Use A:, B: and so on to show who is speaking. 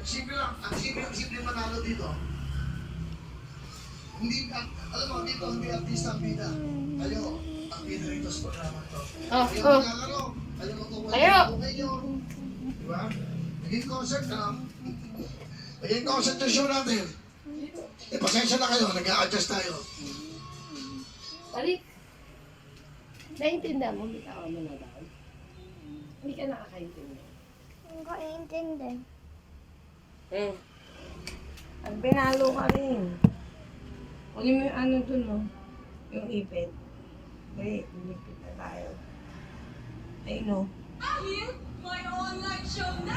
A: simple lang. Ang simple manalo dito. Hindi, alam mo, dito hindi artista ang bida. Kayo, ang bida rito sa programa to. Kayo maglalaro. Kayo magkukuha kayo. Diba? Naging concert na. Naging concert yung show natin. Eh, pasensya na kayo. Nag-a-adjust tayo.
B: Balik. Naintindihan mo, bitaw mo na daw. Hindi ka nakakaintindi.
C: Hindi ko iintindi.
B: Pag binalo ka rin. Kunin mo yung ano dun, no? Yung ipit. Wait, lumipit na tayo. Ayun, no?
D: My online show now.